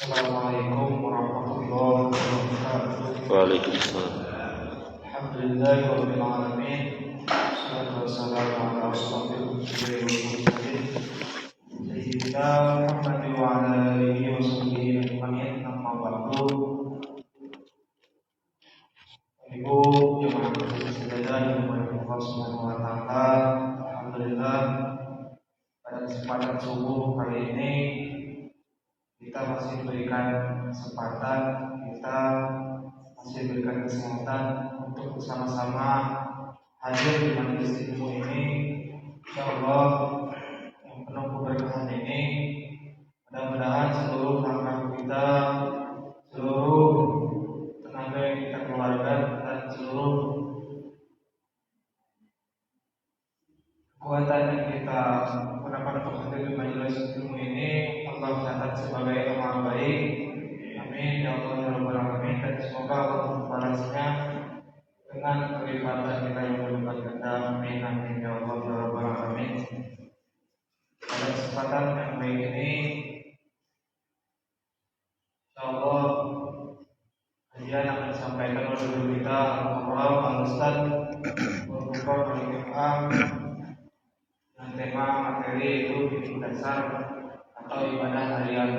Assalamualaikum warahmatullahi wabarakatuh. Waalaikumsalam. Alhamdulillahirabbil alamin. Wassalatu wassalamu ala asyrofil anbiya'i wal mursalin sayyidina Muhammadin wa ala alihi wa sahbihi ajmain. Amma ba'du. Ibu jemaah sekalian yang dimuliakan Allah Subhanahu wa taala. Alhamdulillah pada kesempatan subuh kali ini kita masih diberikan kesempatan, kita masih diberikan kesempatan untuk bersama-sama hadir di majelis ilmu ini. Insyaallah yang penuh keberkahan ini, mudah-mudahan seluruh langkah kita, seluruh tenaga yang kita keluarkan dan seluruh kekuatan yang kita gunakan untuk hadir di majelis ilmu ini Allah catat sebagai amal baik. Amin ya Allah ya Rabbal alamin. Dan semoga Allah membalasnya dengan kelipatan kita yang berlipat ganda. Amin amin ya Allah ya Rabbal alamin. Pada kesempatan yang baik ini, insyaallah kajian akan disampaikan oleh guru kita Al-Mukarram Al-Ustaz Al-Mukarram Al-Imam dengan tema materi itu hidup dasar atau ibadah harian.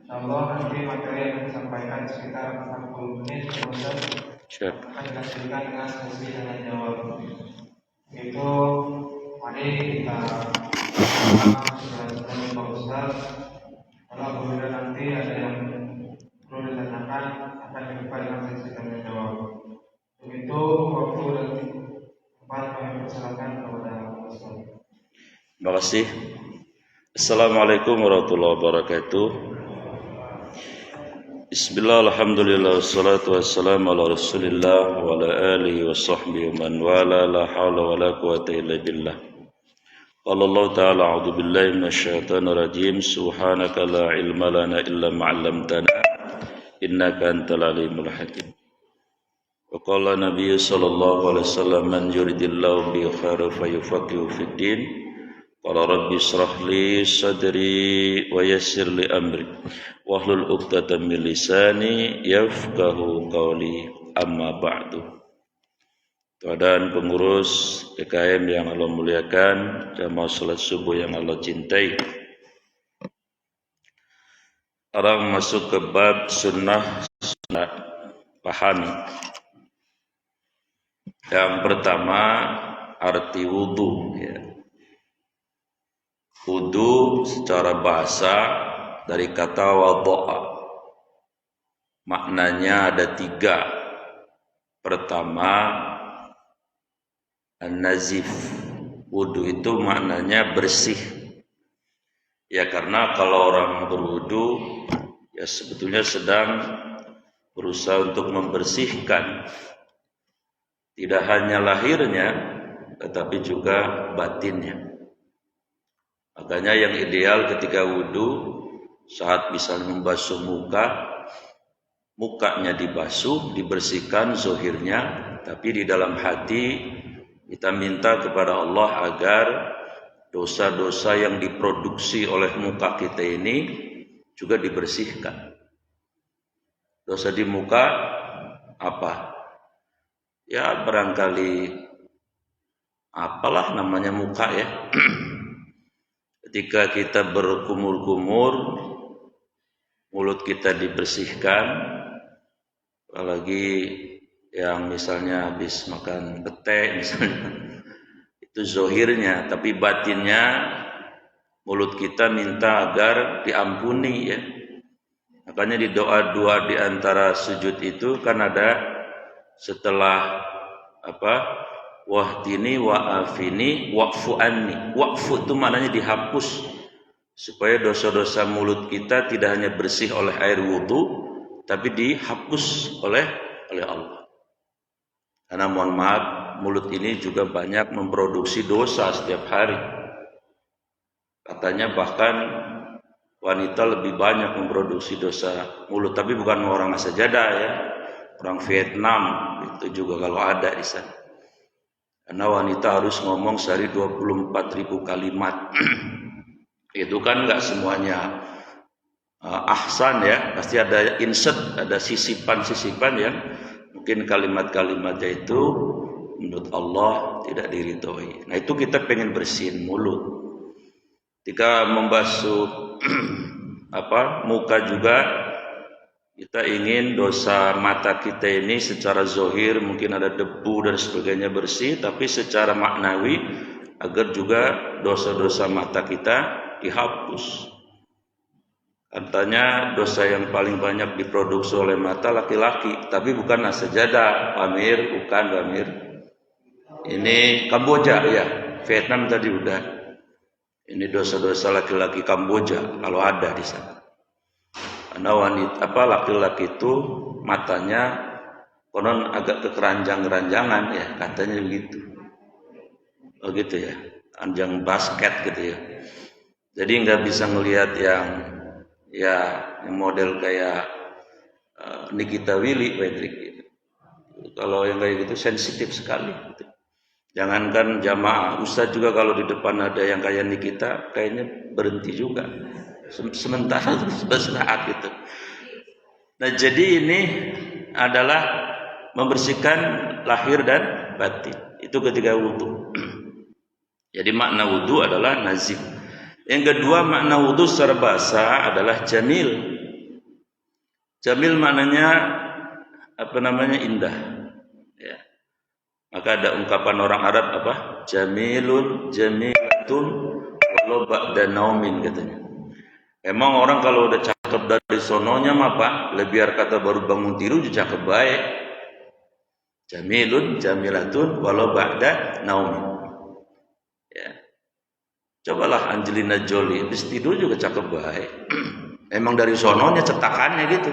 Insyaallah nanti materi yang disampaikan sekitar 40 menit, kemudian akan dilanjutkan dengan sesi tanya jawab. Itu mari kita jelaskan Pak Ustaz. Kalau apabila nanti ada yang perlu ditanyakan akan dibuka dengan sesi tanya jawab. Begitu waktu dan tempat kami persilakan kepada Pak Ustaz. Terima kasih. Assalamualaikum warahmatullahi wabarakatuh. Bismillah, alhamdulillah, wassalatu wassalamu ala rasulillah wa ala alihi wa sahbihi man wala, la hawla wa la quwata illa billah. Qala Allah ta'ala, a'udhu billahi minasyaitanir rajim, subhanaka la ilma lana illa ma'allamtana, innaka antal alimul hakim. Wa qala Nabi sallallahu alaihi wasallam, man yuridillahu bi khairin fayufaqihu fid din. Qala rabbi israh li sadri wa yassir li amri wahlul 'uqdatam min lisani yafqahu qawli, amma ba'du. Tuan pengurus PKM yang Allah muliakan, jamaah salat subuh yang Allah cintai. Orang masuk ke bab sunnah pahami. Yang pertama arti wudu, ya. Wudu secara bahasa dari kata wadha'a. Maknanya ada 3. Pertama, an-nazif. Wudu itu maknanya bersih. Ya, karena kalau orang berwudu ya sebetulnya sedang berusaha untuk membersihkan tidak hanya lahirnya tetapi juga batinnya. Makanya yang ideal ketika wudu, saat misalnya membasuh mukanya dibasuh, dibersihkan zohirnya, tapi di dalam hati kita minta kepada Allah agar dosa-dosa yang diproduksi oleh muka kita ini juga dibersihkan. Dosa di muka apa? Ya barangkali apalah namanya muka ya. Ketika kita berkumur-kumur, mulut kita dibersihkan, apalagi yang misalnya habis makan pete misalnya, itu zohirnya, tapi batinnya mulut kita minta agar diampuni ya. Makanya di doa-doa di antara sujud itu kan ada setelah wahdini wa'afini wa'fu anni. Wa'fu itu maknanya dihapus, supaya dosa-dosa mulut kita tidak hanya bersih oleh air wudu, tapi dihapus oleh Allah. Karena mohon maaf, mulut ini juga banyak memproduksi dosa setiap hari. Katanya bahkan wanita lebih banyak memproduksi dosa mulut, tapi bukan orang sajadah ya, orang Vietnam itu juga kalau ada di sana. Karena wanita harus ngomong sehari 24.000 kalimat. Itu kan enggak semuanya ahsan ya, pasti ada insert, ada sisipan-sisipan yang mungkin kalimat-kalimatnya itu menurut Allah tidak diridhoi. Nah itu kita pengen bersihin mulut. Ketika membasuh muka juga, kita ingin dosa mata kita ini secara zohir mungkin ada debu dan sebagainya bersih, tapi secara maknawi agar juga dosa-dosa mata kita dihapus. Katanya dosa yang paling banyak diproduksi oleh mata laki-laki, tapi bukan sajadah, Pamir, bukan Pamir. Ini Kamboja ya, Vietnam tadi udah. Ini dosa-dosa laki-laki Kamboja kalau ada di sana. Karena laki-laki itu matanya konon agak kekeranjang-keranjangan ya, katanya begitu. Oh gitu ya, anjang basket gitu ya. Jadi nggak bisa ngelihat yang model kayak Nikita Willy, Patrick gitu. Kalau yang kayak gitu sensitif sekali gitu. Jangankan jamaah, ustadz juga kalau di depan ada yang kayak Nikita kayaknya berhenti juga sementara terus berserah gitu. Nah jadi ini adalah membersihkan lahir dan batin itu ketika wudhu. Jadi makna wudhu adalah nazif. Yang kedua makna wudhu secara bahasa adalah jamil. Jamil maknanya indah. Ya. Maka ada ungkapan orang Arab jamilun jamilatun walau ba'da naumin katanya. Emang orang kalau udah cakep dari sononya mah Pak, biar kata baru bangun tidur juga cakep baik. Jamilun jamilatun walau ba'da naumin. Ya. Cobalah Angelina Jolie, habis tidur juga cakep baik. Emang dari sononya cetakannya gitu.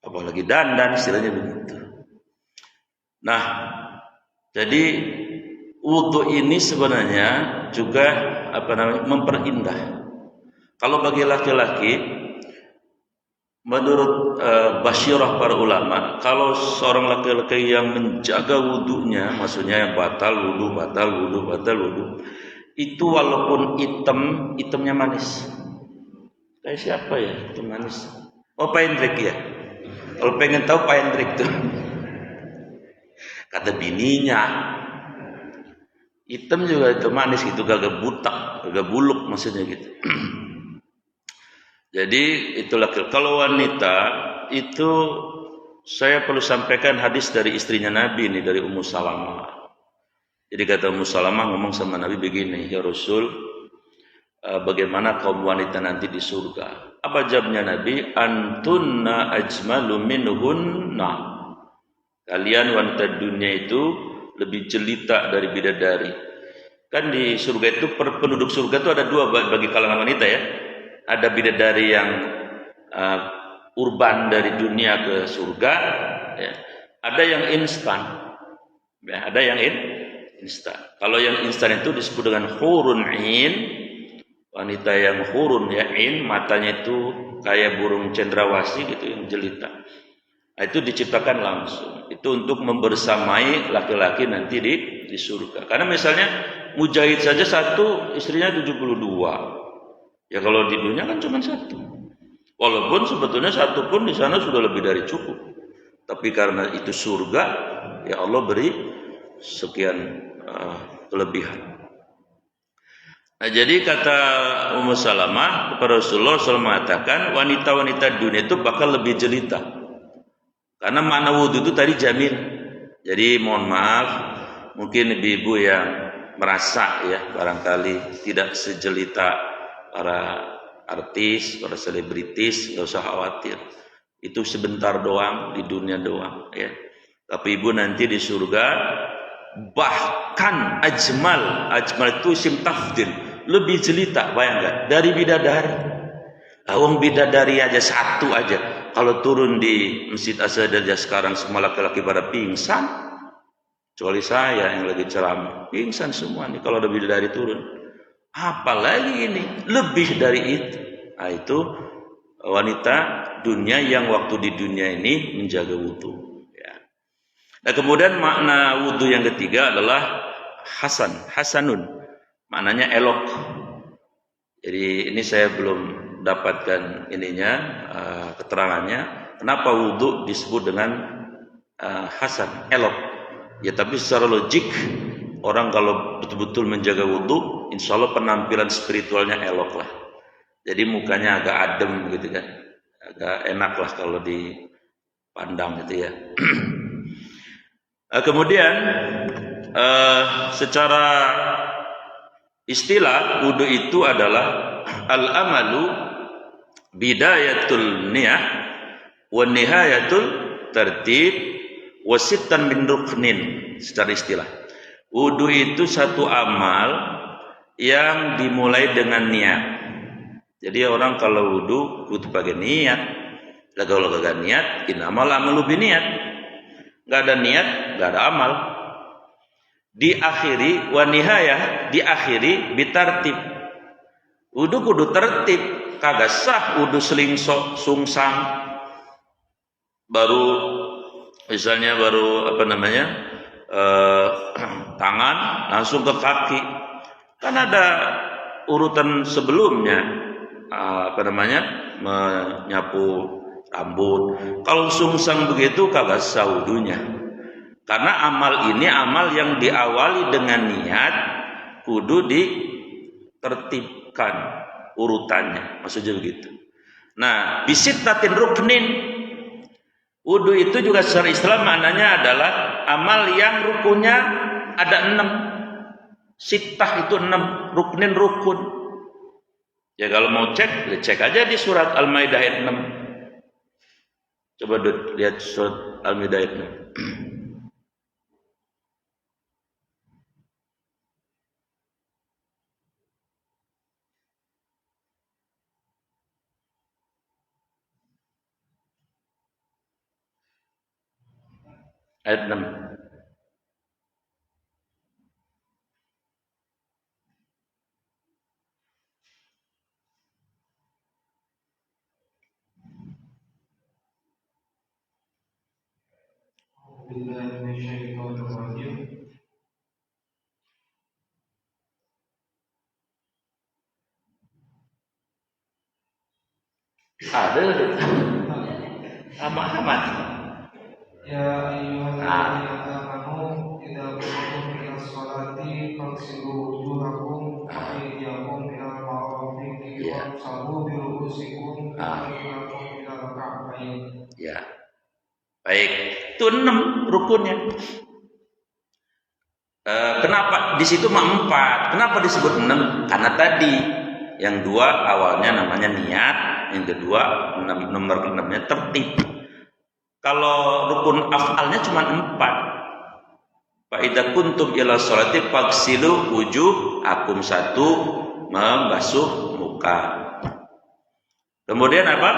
Apalagi dandan istilahnya begitu. Nah, jadi wudhu ini sebenarnya juga memperindah. Kalau bagi laki-laki, menurut basyirah para ulama, kalau seorang laki-laki yang menjaga wudhunya, maksudnya yang batal wudhu, itu walaupun hitamnya manis. Kayak siapa ya itu manis? Oh Pak Hendrik ya. Kalau pengen tahu Pak Hendrik tuh, kata bininya, hitam juga itu manis gitu, gagak butak, gagak buluk maksudnya gitu. Jadi itulah kalau wanita itu saya perlu sampaikan hadis dari istrinya Nabi ini, dari Ummu Salamah. Jadi kata Ummu Salamah ngomong sama Nabi begini, ya Rasul, bagaimana kaum wanita nanti di surga? Apa jawabnya Nabi? Antunna ajmalu minhunna. Kalian wanita dunia itu lebih jelita dari bidadari. Kan di surga itu penduduk surga itu ada dua bagi kalangan wanita ya. Ada bidadari yang urban dari dunia ke surga, ya. Ada yang instan, ya. Ada yang instan. Kalau yang instan itu disebut dengan hurun ain, wanita yang hurun ya ain, matanya itu kayak burung cendrawasih gitu yang jelita. Nah, itu diciptakan langsung. Itu untuk membersamai laki-laki nanti di surga. Karena misalnya mujahid saja satu, istrinya 72. Ya kalau di dunia kan cuma satu. Walaupun sebetulnya satu pun di sana sudah lebih dari cukup. Tapi karena itu surga, ya Allah beri sekian kelebihan. Nah jadi kata Ummu Salamah kepada Rasulullah SAW mengatakan wanita-wanita dunia itu bakal lebih jelita. Karena makna wudhu itu tadi jamil. Jadi mohon maaf, mungkin ibu-ibu yang merasa ya barangkali tidak sejelita para artis, para selebritis, nggak usah khawatir. Itu sebentar doang di dunia doang, ya. Tapi ibu nanti di surga bahkan ajmal itu isim tafdil, lebih jelita, bayangkan dari bidadari. Awang bidadari aja satu aja. Kalau turun di Masjid As-Sajadah sekarang semua laki-laki pada pingsan, kecuali saya yang lagi ceramah, pingsan semua nih kalau ada bidadari turun. Apalagi ini lebih dari itu. Nah, itu wanita dunia yang waktu di dunia ini menjaga wudhu. Ya. Nah kemudian makna wudhu yang ketiga adalah hasanun. Maknanya elok. Jadi ini saya belum dapatkan ininya keterangannya kenapa wudhu disebut dengan hasan, elok. Ya tapi secara logik orang kalau betul-betul menjaga wudhu, insya Allah penampilan spiritualnya elok lah. Jadi mukanya agak adem gitu kan, agak enak lah kalau dipandang gitu ya. Kemudian secara istilah wudhu itu adalah al-amalu bidayatul niyah wa nihayatul tertib wasittan min ruknin. Secara istilah wudhu itu satu amal yang dimulai dengan niat. Jadi orang kalau wudhu kudu pakai niat. Lah kalau kagak niat, innamal amalu biniat. Enggak ada niat, enggak ada amal. Diakhiri wa nihayah, diakhiri bitartib. Wudhu kudu tertib, kagak sah wudhu selingsok sungsang. Baru misalnya tangan langsung ke kaki. Kan ada urutan sebelumnya menyapu rambut. Kalau sungsang begitu kagak sah wudunya. Karena amal ini amal yang diawali dengan niat, kudu ditertibkan urutannya, maksudnya begitu. Nah, bisittatin ruknin, wudu itu juga secara Islam maknanya adalah amal yang rukunnya ada 6. Sittah itu 6, ruknin rukun. Ya kalau mau cek aja di surat Al-Maidah ayat 6. Coba lihat surat Al-Maidah ayat 6. Ayat 6. Ada amat. Ya ayyuhalladzina amanu idza qumtum ila sholati faghsilu wujuhakum wa aydiyakum ilal marafiqi wamsahu bi ru'usikum wa arjulakum ilal ka'bayn. Ya. Baik, itu 6 rukunnya. Kenapa di situ 4? Kenapa disebut 6? Karena tadi yang 2 awalnya namanya niat, yang kedua nomor 6-nya tertib. Kalau rukun af'alnya cuma 4. Fa idza kuntum ila sholati faghsilu wujuhakum, 1 membasuh muka. Kemudian apa?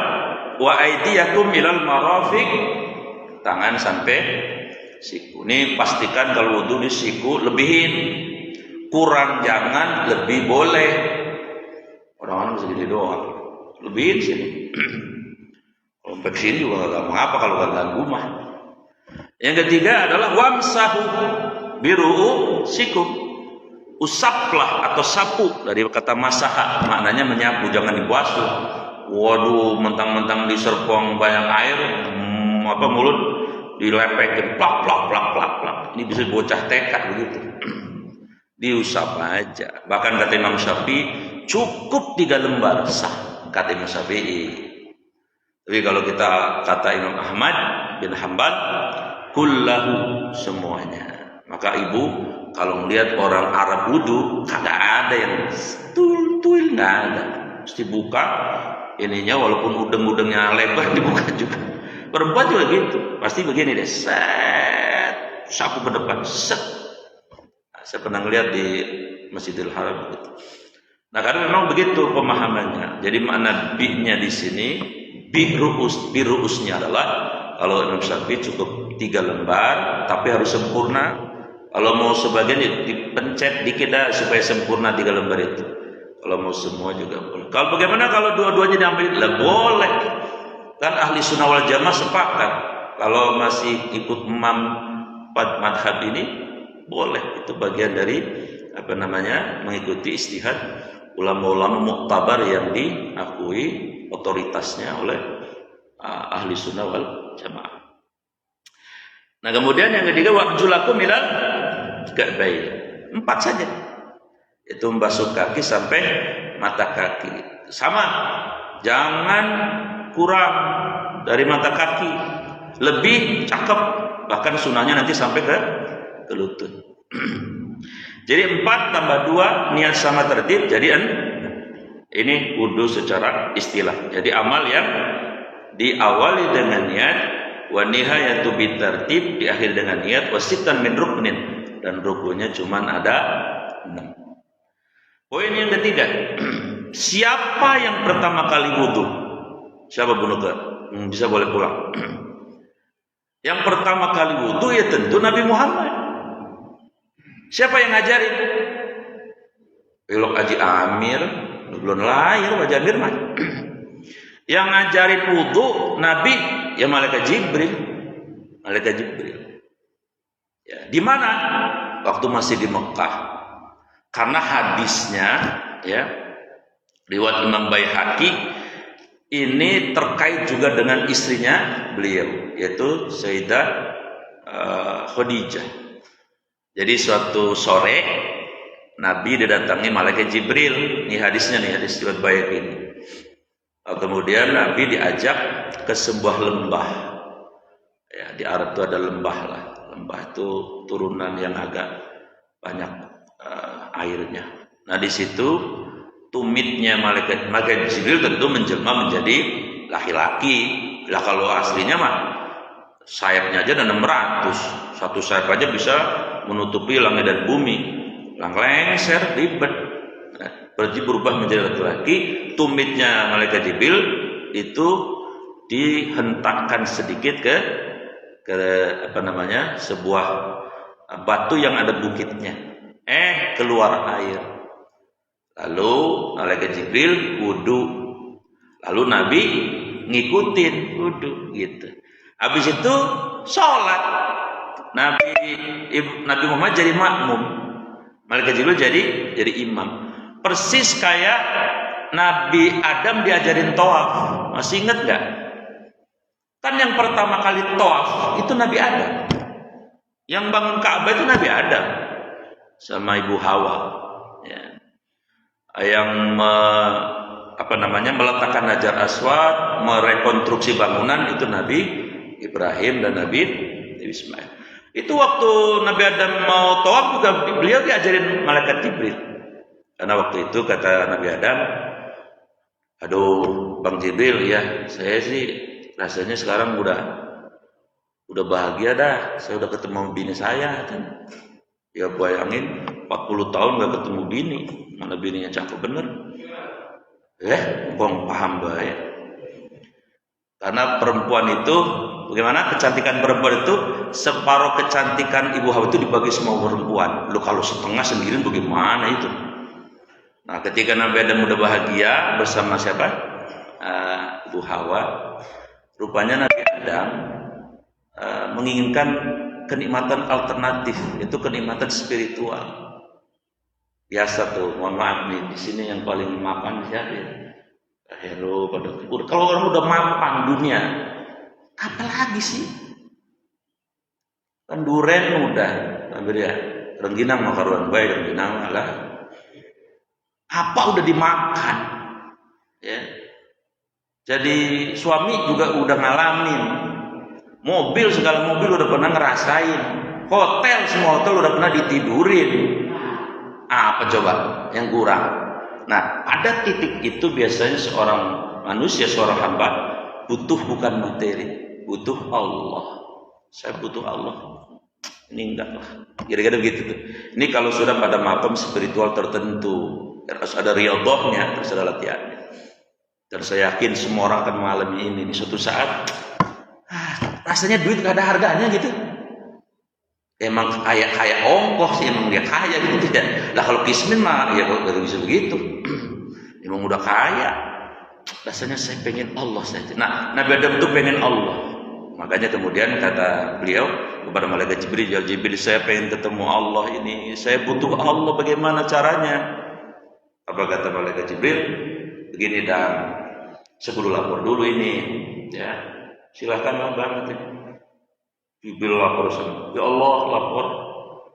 Wa aydiyakum ilal marafiq, tangan sampai siku. Ini pastikan kalau wudu di siku lebihin. Kurang jangan, lebih boleh. Orang-orang bisa jadi doang. Lebihin sini. Kalau sampai sini juga enggak mengapa kalau enggak ganggu mah. Yang ketiga adalah wamsahu biru'usikum. Usaplah atau sapu, dari kata masaha, maknanya menyapu, jangan dibasuh. Waduh, mentang-mentang diserpong banyak air, mulut dilepekin plak. Ini bisa bocah TK begitu. Diusap aja. Bahkan kata Imam Syafi'i cukup 3 lembar sah, kata Imam Syafi'i. Tapi kalau kita kata Imam Ahmad bin Hanbal, kullahu, semuanya. Maka ibu kalau melihat orang Arab wudu, kagak ada yang tuil, nggak ada. Mesti buka ininya, walaupun udeng-udengnya lebar dibuka juga. Perempuan juga gitu, pasti begini deh, set, sapu ke depan, set. Nah, saya pernah lihat di Masjidil Haram begitu. Nah, karena memang begitu pemahamannya. Jadi makna bi-nya di sini, biru'usnya adalah kalau Imam Syafi'i cukup 3 lembar, tapi harus sempurna. Kalau mau sebagian dipencet dikit dah supaya sempurna 3 lembar itu. Kalau mau semua juga boleh. Kalau bagaimana kalau dua-duanya diambil? Lah boleh. Kan ahli sunnah wal jamaah sepakat. Kalau masih ikut imam madhab ini boleh. Itu bagian dari mengikuti istihad ulama-ulama muktabar yang diakui otoritasnya oleh ahli sunnah wal jamaah. Nah kemudian yang ketiga wa'julakum ilal ka'bayn. 4 saja. Itu membasuh kaki sampai mata kaki. Sama. Jangan kurang dari mata kaki. Lebih cakep. Bahkan sunnahnya nanti sampai ke lutut. Jadi 4 tambah 2 niat sama tertib. Jadi ini wudu secara istilah. Jadi amal yang diawali dengan niat, wa nihayatu bitartib, diakhiri dengan niat, wasittan min ruknin, dan rukunnya cuman ada 6. Poin yang ketiga, siapa yang pertama kali wudu? Siapa Bu Nuka? Bisa boleh pulang. Yang pertama kali wudu ya tentu Nabi Muhammad. Siapa yang ngajarin? Belok Haji Amir, belum lahir Haji Amir mah. Yang ngajarin wudu Nabi ya malaikat Jibril. Malaikat Jibril. Ya, di mana? Waktu masih di Mekah. Karena hadisnya ya riwayat Imam Baihaqi ini terkait juga dengan istrinya beliau, yaitu Sayyidah Khadijah. Jadi suatu sore Nabi didatangi malaikat Jibril. Ini hadisnya nih, hadis riwayat Baihaqi ini. Kemudian Nabi diajak ke sebuah lembah. Ya, di Arab itu ada lembah lah. Lembah itu turunan yang agak banyak airnya. Nah di situ tumitnya malaikat Jibril tentu menjelma menjadi laki-laki. Lah kalau aslinya mah sayapnya aja ada 600. Satu sayap aja bisa menutupi langit dan bumi. Lengser ribet. Berubah menjadi laki-laki. Tumitnya malaikat Jibril itu dihentakkan sedikit ke sebuah batu yang ada bukitnya. Keluar air. Lalu malaikat Jibril wudu. Lalu Nabi ngikutin wudu gitu. Habis itu sholat. Nabi Muhammad jadi makmum. Malaikat Jibril jadi imam. Persis kayak Nabi Adam diajarin tawaf. Masih ingat gak? Kan yang pertama kali tawaf itu Nabi Adam. Yang bangun Ka'bah itu Nabi Adam sama Ibu Hawa. Ya. Yang meletakkan Hajar Aswad, merekonstruksi bangunan itu Nabi Ibrahim dan Nabi Ismail. Itu waktu Nabi Adam mau tawaf juga beliau diajarin malaikat Jibril. Karena waktu itu kata Nabi Adam, aduh Bang Jibril ya, saya sih rasanya sekarang udah bahagia dah. Saya udah ketemu bini saya kan. Ya bayangin 40 tahun gak ketemu bini. Mana bininya cakep bener. Bong paham baik. Karena perempuan itu, bagaimana kecantikan perempuan itu, separuh kecantikan Ibu Hawa itu dibagi semua perempuan. Lu kalau setengah sendiri bagaimana itu? Nah ketika Nabi Adam udah bahagia bersama siapa? Ibu Hawa. Rupanya Nabi Adam menginginkan kenikmatan alternatif, itu kenikmatan spiritual. Biasa tuh, mohon maaf nih, di sini yang paling mapan siapa ya? Hero pada kalau orang udah mapan dunia, apa lagi sih? Kan duren udah, hampir ya. Rengginang makaruan baik, rengginang lah. Apa udah dimakan? Ya. Jadi suami juga udah ngalamin. Mobil, segala mobil udah pernah ngerasain. Hotel, semua hotel udah pernah ditidurin. Apa coba yang kurang? Nah, pada titik itu biasanya seorang manusia, seorang hamba butuh bukan materi, butuh Allah. Saya butuh Allah. Ini enggak lah. Kira-kira begitu tuh. Ini kalau sudah pada makam spiritual tertentu, harus ada riyadhahnya, harus ada latihannya. Dan saya yakin semua orang akan mengalami ini di suatu saat. Rasanya duit gak ada harganya gitu. Emang kayak ongkoh sih, emang dia kaya gitu tidak. Lah kalau kismin mah ya gak bisa begitu. Emang udah kaya. Rasanya saya pengen Allah saja. Nah, Nabi Adam itu pengen Allah. Makanya kemudian kata beliau kepada malaikat Jibril, ya Jibril, saya pengen ketemu Allah ini. Saya butuh Allah, bagaimana caranya? Apa kata malaikat Jibril? Begini dan saya perlu lapor dulu ini, ya. Silahkan Bang. Jibril lapor sama. Ya Allah lapor.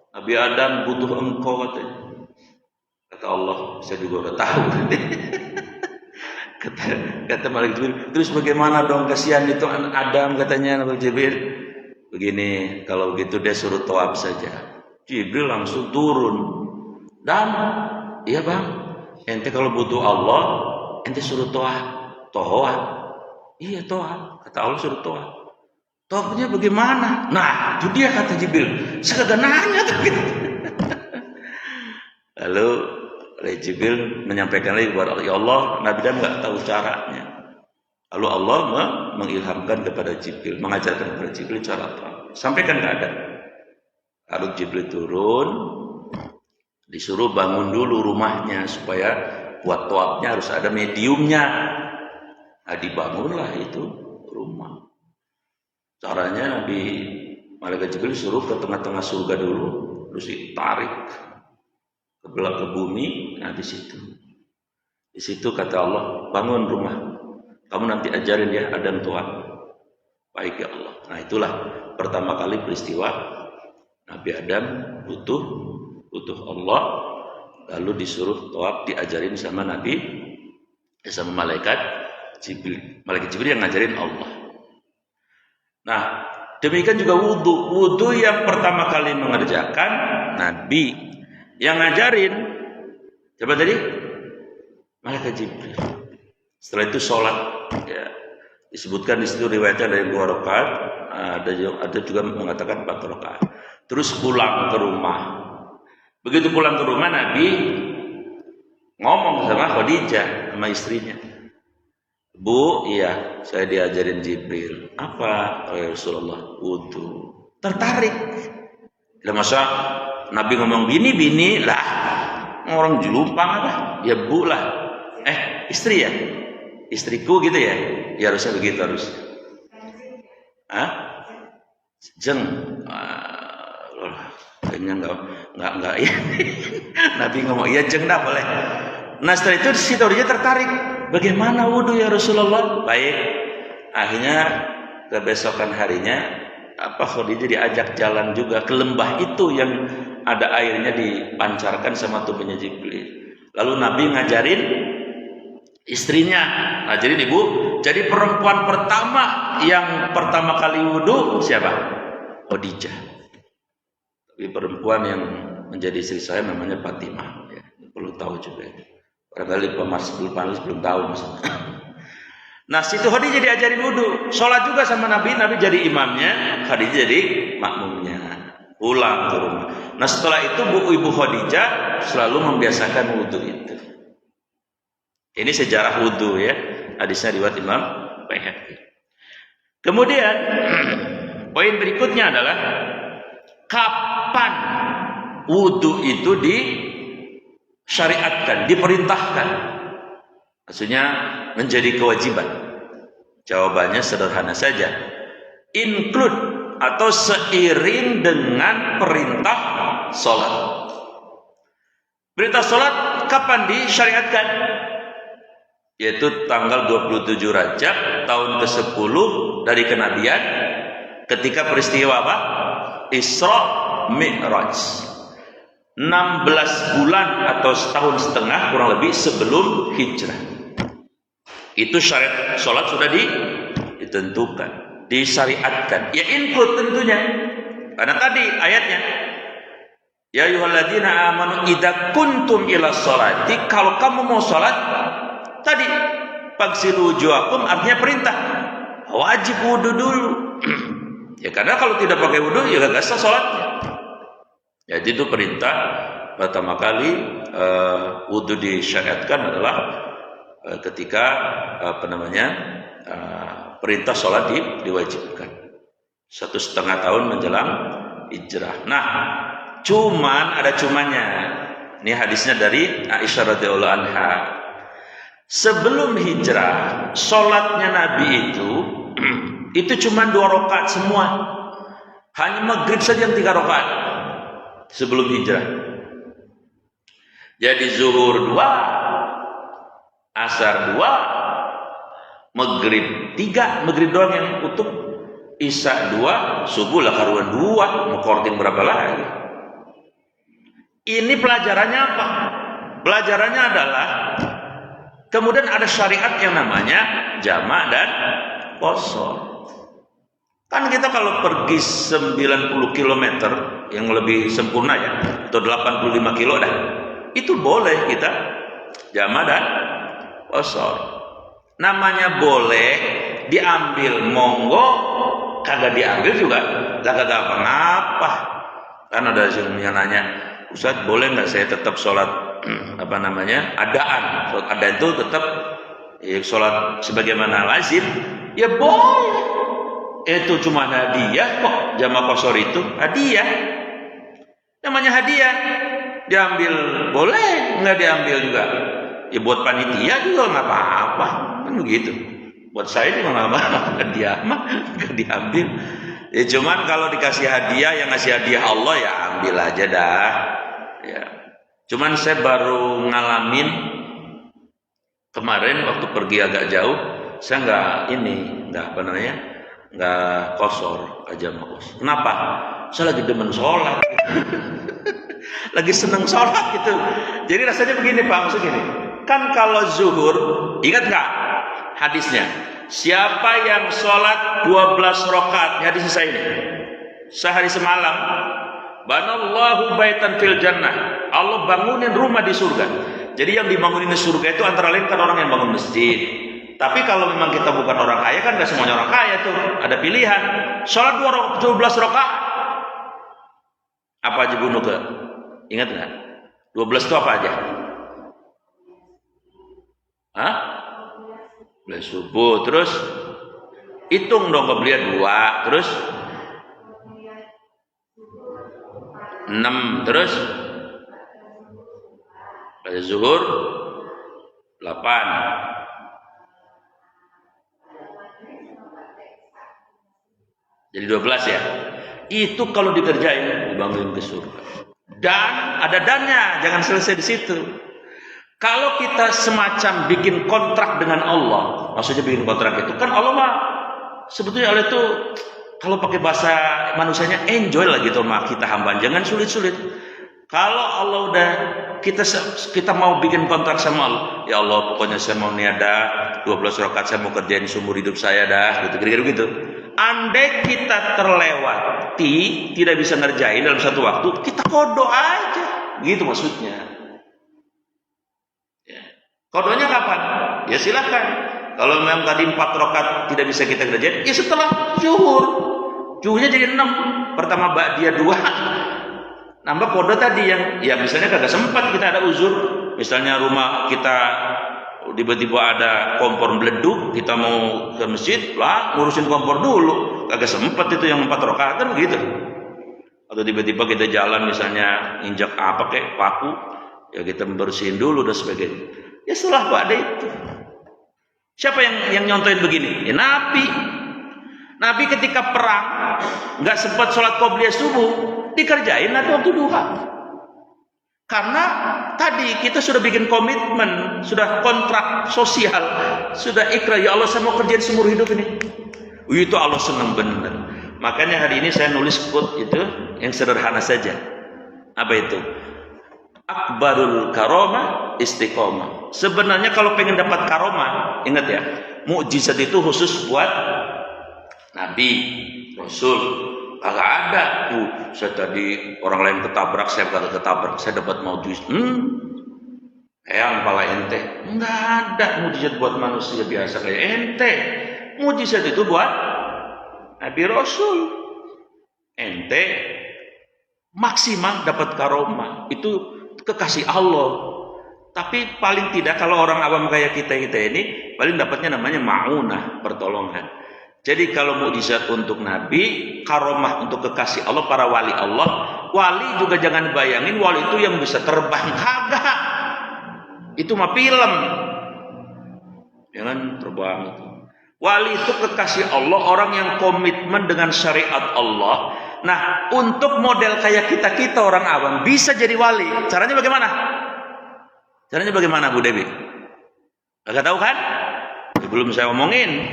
Nabi Adam butuh engkau katanya. Kata Allah, saya juga udah tahu. kata malaikat Jibril, terus bagaimana dong, kasihan itu Adam katanya Nabi Jibril. Begini, kalau begitu dia suruh tawaf saja. Jibril langsung turun. Dan iya Bang, ente kalau butuh Allah, ente suruh tawaf. Iya tawaf. Kata Allah suruh tawaf. Tawafnya bagaimana? Nah, itu dia kata Jibril. Saya kagak nanya tuh. Lalu Jibril menyampaikan lagi kepada Allah, ya Allah, Nabi Adam nggak tahu caranya. Lalu Allah mengilhamkan kepada Jibril, mengajarkan kepada Jibril cara tawaf. Sampaikan ke Adam. Lalu Jibril turun, disuruh bangun dulu rumahnya supaya buat tawafnya harus ada mediumnya. Nah, dibangunlah itu rumah. Caranya Nabi malaikat Jibril suruh ke tengah-tengah surga dulu, terus ditarik ke bumi. Nah di situ kata Allah, bangun rumah, kamu nanti ajarin ya Adam tawaf. Baik ya Allah. Nah itulah pertama kali peristiwa Nabi Adam butuh Allah, lalu disuruh tawaf, diajarin sama sama malaikat Jibril. Malaikat Jibril yang ngajarin Allah. Nah, demikian juga wudu. Wudu yang pertama kali mengerjakan Nabi, yang ngajarin coba tadi malaikat Jibril. Setelah itu sholat, ya, disebutkan di situ riwayatnya dari 2 rakaat, ada juga mengatakan 4 rakaat. Terus pulang ke rumah. Begitu pulang ke rumah, Nabi ngomong sama Khadijah, sama istrinya. Bu, iya, saya diajarin Jibril. Apa? Ya Rasulullah, wudu. Tertarik. Lah masa Nabi ngomong bini lah, orang jelumpang apa? Ya Bu lah. Istri ya? Istriku gitu ya? Ya harusnya begitu harus. Jeng. Kayaknya enggak ya. Nabi ngomong iya jeng dah boleh. Nah setelah itu si dia tertarik. Bagaimana wudhu ya Rasulullah? Baik. Akhirnya kebesokan harinya Khadijah diajak jalan juga ke lembah itu yang ada airnya dipancarkan sama tubuhnya Jibril. Lalu Nabi ngajarin istrinya. Ngajarin ibu. Jadi perempuan pertama yang pertama kali wudhu siapa? Khadijah. Tapi perempuan yang menjadi istri saya namanya Fatimah. Ya, perlu tahu juga. Barangkali penulis belum tahu misalnya. Nah situ Khadijah diajarin wudhu, sholat juga sama Nabi jadi imamnya, Khadijah jadi makmumnya, pulang ke rumah. Nah setelah itu ibu Khadijah selalu membiasakan wudhu itu. Ini sejarah wudhu ya, hadisnya riwayat Imam Baihaqi. Kemudian poin berikutnya adalah kapan wudhu itu disyariatkan, diperintahkan, maksudnya menjadi kewajiban. Jawabannya sederhana saja, include atau seiring dengan perintah sholat. Perintah sholat kapan disyariatkan? Yaitu tanggal 27 Rajab tahun ke-10 dari kenabian, ketika peristiwa apa? Isra Mi'raj. 16 bulan atau setahun setengah kurang lebih sebelum hijrah. Itu syariat sholat sudah ditentukan, disyariatkan. Ya include tentunya. Karena tadi ayatnya, ya ayyuhalladzina amanu idza kuntum ila sholati, kalau kamu mau sholat, tadi faghsilu wujuhakum artinya perintah. Wajib wudu dulu. Ya karena kalau tidak pakai wudu ya gak sah sholatnya. Jadi itu perintah pertama kali wudu disyariatkan adalah ketika perintah sholat diwajibkan 1,5 tahun menjelang hijrah. Nah, ada cumannya. Ini hadisnya dari Aisyah radhiyallahu anha. Sebelum hijrah, sholatnya Nabi itu cuma 2 rakaat semua. Hanya maghrib saja yang 3 rakaat sebelum hijrah. Jadi zuhur 2, asar 2, maghrib 3, maghrib doang yang utuh, isya 2, subuh lah karuan 2, mau korting berapa lagi? Ini pelajarannya apa? Pelajarannya adalah kemudian ada syariat yang namanya jamak dan qashar. Kan kita kalau pergi 90 km yang lebih sempurna ya, atau 85 kilo dah, itu boleh kita jamak dan qashar. Namanya boleh diambil, monggo, kagak diambil juga lah kagak apa-apa. Kan ada yang nanya, Ustaz boleh nggak saya tetap sholat adaan? Sholat adaan itu tetap ya, sholat sebagaimana lazim? Ya boleh. Itu cuma hadiah kok, jamak qashar itu hadiah. Namanya hadiah. Diambil boleh, nggak diambil juga. Ya buat panitia juga nggak apa-apa, kan begitu. Buat saya juga nggak apa-apa, hadiah mah nggak diambil. Ya cuman kalau dikasih hadiah, yang ngasih hadiah Allah ya ambil aja dah. Ya. Cuman saya baru ngalamin kemarin waktu pergi agak jauh, saya nggak qashar aja mas. Kenapa? Saya lagi demen sholat, lagi seneng sholat gitu. Jadi rasanya begini Pak, maksud gini. Kan kalau zuhur, ingat nggak hadisnya? Siapa yang sholat 12 rakaat, hadis saya ini, sehari semalam, banallahu baitan fil jannah. Allah bangunin rumah di surga. Jadi yang dibangunin di surga itu antara lain kan orang yang bangun masjid. Tapi kalau memang kita bukan orang kaya, kan gak semuanya orang kaya tuh. Ada pilihan. Sholat 12 rakaat. Apa aja bunuh ke? Ingat gak? 12 itu apa aja? Hah? Beli subuh. Terus? Hitung dong kebelia 2. Terus? 6. Terus? Beli zuhur 8. Jadi 12 ya. Itu kalau dikerjain dibangun ke surga. Dan ada dannya, jangan selesai di situ. Kalau kita semacam bikin kontrak dengan Allah, maksudnya bikin kontrak itu kan Allah mah sebetulnya Allah itu kalau pakai bahasa manusianya enjoy lah gitu sama kita hamba, jangan sulit-sulit. Kalau Allah udah kita mau bikin kontrak sama Allah, ya Allah pokoknya saya mau niada 12 rakaat saya mau kerjain seumur hidup saya dah, gitu kira-kira gitu. Andai kita terlewati, tidak bisa ngerjain dalam satu waktu, kita kodo aja. Gitu maksudnya. Ya. Kodonya kapan? Ya silakan. Kalau memang tadi 4 rakaat tidak bisa kita kerjain, ya setelah zuhur. Zuhurnya jadi 6. Pertama dia 2. Nambah kode tadi yang, ya misalnya kagak sempat kita ada uzur. Misalnya rumah kita tiba-tiba ada kompor meleduk, kita mau ke masjid lah ngurusin kompor dulu, kagak sempat itu yang 4 rakaat kan begitu. Atau tiba-tiba kita jalan misalnya injak apa kayak paku, ya kita bersihin dulu dan sebagainya. Ya setelah pada itu siapa yang nyontohin begini? Ya Nabi ketika perang nggak sempat sholat qobliyah subuh, dikerjain nanti waktu duha. Karena tadi kita sudah bikin komitmen, sudah kontrak sosial, sudah ikrar, ya Allah saya mau kerjain seumur hidup ini. Itu Allah senang benar. Makanya hari ini saya nulis quote itu yang sederhana saja. Apa itu? Akbarul karomah istiqomah. Sebenarnya kalau pengen dapat karomah, ingat ya, mukjizat itu khusus buat Nabi, Rasul. Kagak ada tuh. Saya tadi orang lain ketabrak, saya kagak ketabrak, saya dapat mukjizat. Eyang pala ente. Enggak ada mukjizat buat manusia biasa kayak ente. Mukjizat itu buat Nabi Rasul. Ente maksimal dapat karomah itu kekasih Allah. Tapi paling tidak kalau orang awam kayak kita ini paling dapatnya namanya ma'unah, pertolongan. Jadi kalau mukjizat untuk Nabi, karomah untuk kekasih Allah, para wali Allah. Wali juga jangan bayangin wali itu yang bisa terbang, kagak. Itu mah film. Jangan terbang itu. Wali itu kekasih Allah, orang yang komitmen dengan syariat Allah. Nah, untuk model kayak kita orang awam bisa jadi wali. Caranya bagaimana? Caranya bagaimana Bu Dewi? Gak tahu kan? Belum saya omongin.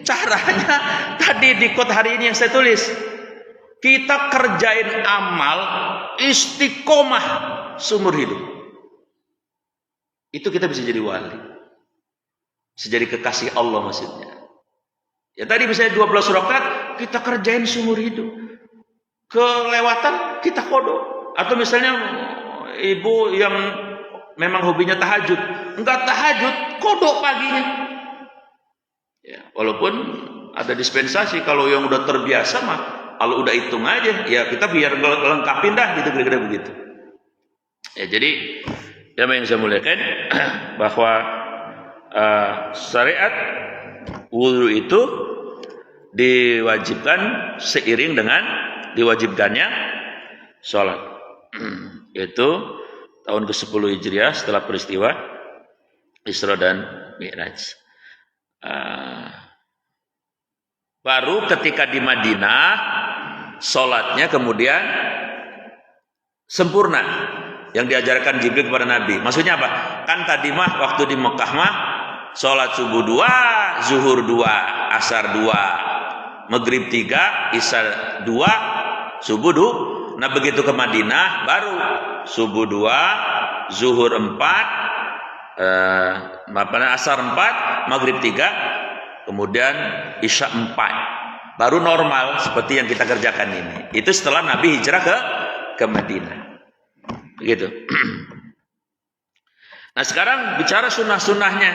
Caranya tadi di quote hari ini yang saya tulis. Kita kerjain amal istiqomah seumur hidup. Itu kita bisa jadi wali. Bisa jadi kekasih Allah maksudnya. Ya tadi misalnya 12 rakaat kita kerjain seumur hidup. Kelewatan kita kodok. Atau misalnya ibu yang memang hobinya tahajud, enggak tahajud, kodok paginya. Ya, walaupun ada dispensasi kalau yang udah terbiasa mah, kalau udah hitung aja, ya kita biar lengkapin dah gitu kira-kira begitu. Ya jadi yang saya muliakan bahwa syariat wudu itu diwajibkan seiring dengan diwajibkannya sholat. Itu tahun ke-10 Hijriah setelah peristiwa Isra dan Mi'raj. Baru ketika di Madinah sholatnya kemudian sempurna yang diajarkan Jibril kepada Nabi. Maksudnya apa? Kan tadi mah waktu di Mekah mah sholat subuh 2, zuhur 2, asar 2, maghrib 3, isya 2, subuh 2. Nah begitu ke Madinah baru subuh 2, zuhur 4, asar 4, maghrib 3, kemudian isya 4. Baru normal seperti yang kita kerjakan ini. Itu setelah Nabi hijrah ke Madinah. Begitu. Nah sekarang bicara sunnah-sunnahnya.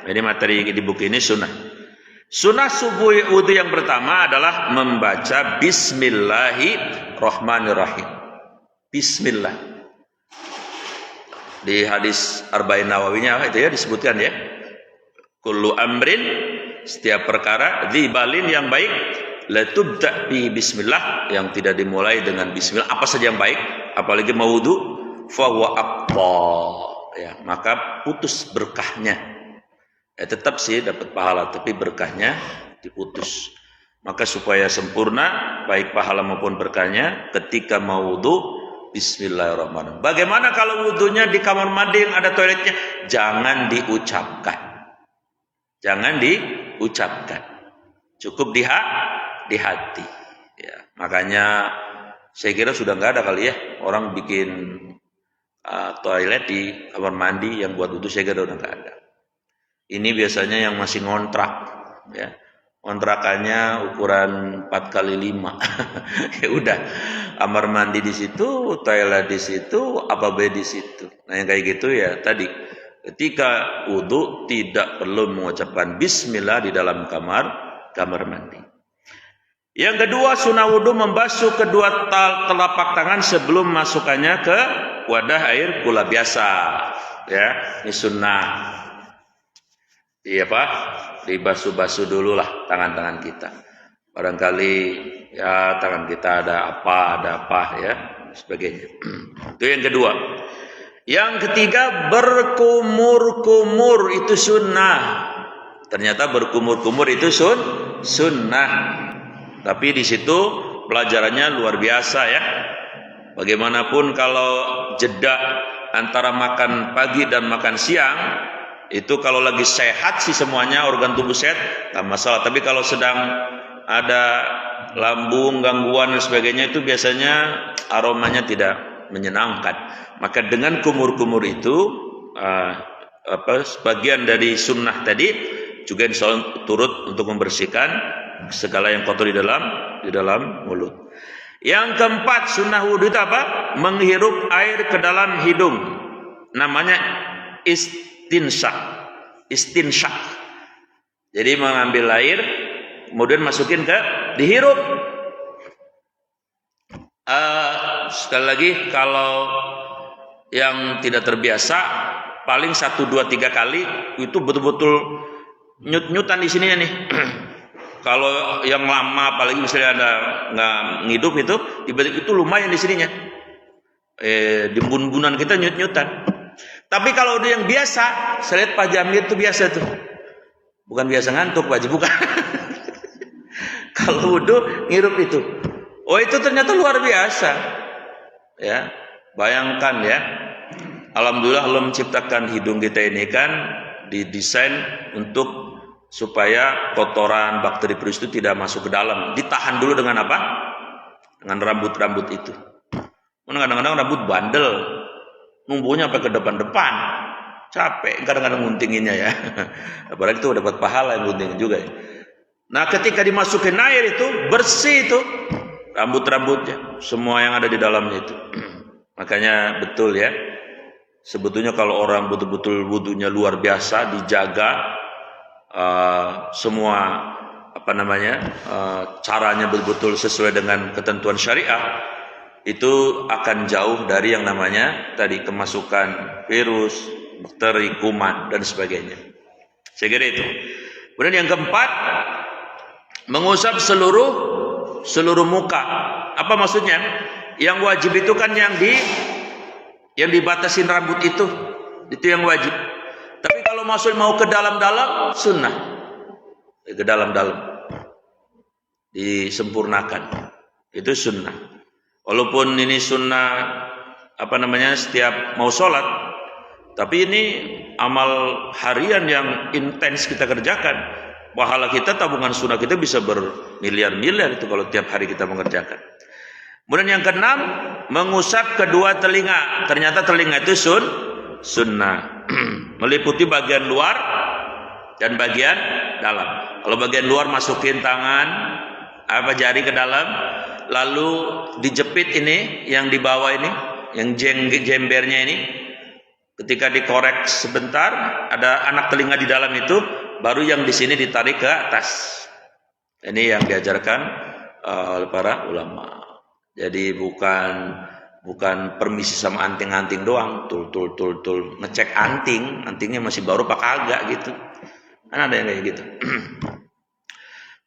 Ini materi di buku ini sunnah. Sunnah subuh wudu yang pertama adalah membaca Bismillahirrahmanirrahim. Bismillah. Di hadis Arba'in Nawawinya itu ya disebutkan ya. Kullu amrin, setiap perkara, dzibalin yang baik, la tubda bi bismillah, yang tidak dimulai dengan bismillah, apa saja yang baik, apalagi mau wudu, fa huwa aqta, ya, maka putus berkahnya. Ya, tetap sih dapat pahala, tapi berkahnya diputus. Maka supaya sempurna baik pahala maupun berkahnya, ketika mau wudu bismillahirrahmanirrahim. Bagaimana kalau wudunya di kamar mandi yang ada toiletnya? Jangan diucapkan. Jangan diucapkan. Cukup di hati. Ya, makanya saya kira sudah nggak ada kali ya orang bikin toilet di kamar mandi yang buat wudu, saya kira udah nggak ada. Ini biasanya yang masih ngontrak, ya. Kontrakannya ukuran 4x5. Ya udah, kamar mandi di situ, toilet di situ, apa di situ. Nah yang kayak gitu ya tadi, ketika wudu tidak perlu mengucapkan bismillah di dalam kamar mandi. Yang kedua, sunnah wudu membasuh kedua telapak tangan sebelum masukkannya ke wadah air kula biasa. Ya, ini sunnah. Iya Pak, dibasuh-basuh dulu lah tangan-tangan kita. Barangkali ya tangan kita ada apa ya, sebagainya. Itu yang kedua. Yang ketiga, berkumur-kumur itu sunnah. Ternyata berkumur-kumur itu sunnah. Tapi di situ pelajarannya luar biasa ya. Bagaimanapun kalau jeda antara makan pagi dan makan siang, itu kalau lagi sehat sih semuanya, organ tubuh sehat, tak masalah. Tapi kalau sedang ada lambung, gangguan dan sebagainya, itu biasanya aromanya tidak menyenangkan. Maka dengan kumur-kumur itu, sebagian dari sunnah tadi juga turut untuk membersihkan segala yang kotor di dalam mulut. Yang keempat, sunnah wudu itu apa? Menghirup air ke dalam hidung. Namanya istinsyak. Jadi mengambil air kemudian masukin dihirup. Sekali lagi, kalau yang tidak terbiasa paling 1, 2, 3 kali itu betul-betul nyut-nyutan di sininya nih. Kalau yang lama apalagi misalnya ada nggak ngidup itu tiba-tiba itu lumayan di sininya. Di bun-bunan kita nyut-nyutan. Tapi kalau udah yang biasa, saya lihat Pak Jamil itu biasa tuh. Bukan biasa ngantuk Pak, bukan. Kalau wudu ngirup itu. Oh, itu ternyata luar biasa. Ya, bayangkan ya. Alhamdulillah Allah menciptakan hidung kita ini kan didesain untuk supaya kotoran bakteri virus itu tidak masuk ke dalam. Ditahan dulu dengan apa? Dengan rambut-rambut itu. Kadang-kadang rambut bandel, numbuhnya sampai ke depan-depan, capek kadang-kadang nguntinginnya ya. Apalagi itu dapat pahala yang nguntingin juga ya. Nah, ketika dimasukin air itu bersih itu rambut-rambutnya, semua yang ada di dalamnya itu. Makanya betul ya. Sebetulnya kalau orang betul-betul wudunya luar biasa, dijaga semua caranya betul-betul sesuai dengan ketentuan syariah, itu akan jauh dari yang namanya tadi kemasukan virus, bakteri, kuman dan sebagainya. Saya kira itu. Kemudian yang keempat, mengusap seluruh muka. Apa maksudnya? Yang wajib itu kan yang dibatasin rambut itu yang wajib. Tapi kalau mau ke dalam-dalam, sunnah. Ke dalam-dalam disempurnakan, itu sunnah. Walaupun ini sunnah setiap mau sholat, tapi ini amal harian yang intens kita kerjakan. Pahala kita, tabungan sunnah kita bisa bermiliar-miliar itu kalau tiap hari kita mengerjakan. Kemudian yang keenam, mengusap kedua telinga. Ternyata telinga itu sunnah. Meliputi bagian luar dan bagian dalam. Kalau bagian luar masukin tangan, jari ke dalam, lalu dijepit ini, yang di bawah ini, yang jembernya ini. Ketika dikorek sebentar, ada anak telinga di dalam itu, baru yang di sini ditarik ke atas. Ini yang diajarkan oleh para ulama. Jadi bukan permisi sama anting-anting doang, tul ngecek antingnya masih baru apa kagak gitu. Kan ada yang kayak gitu.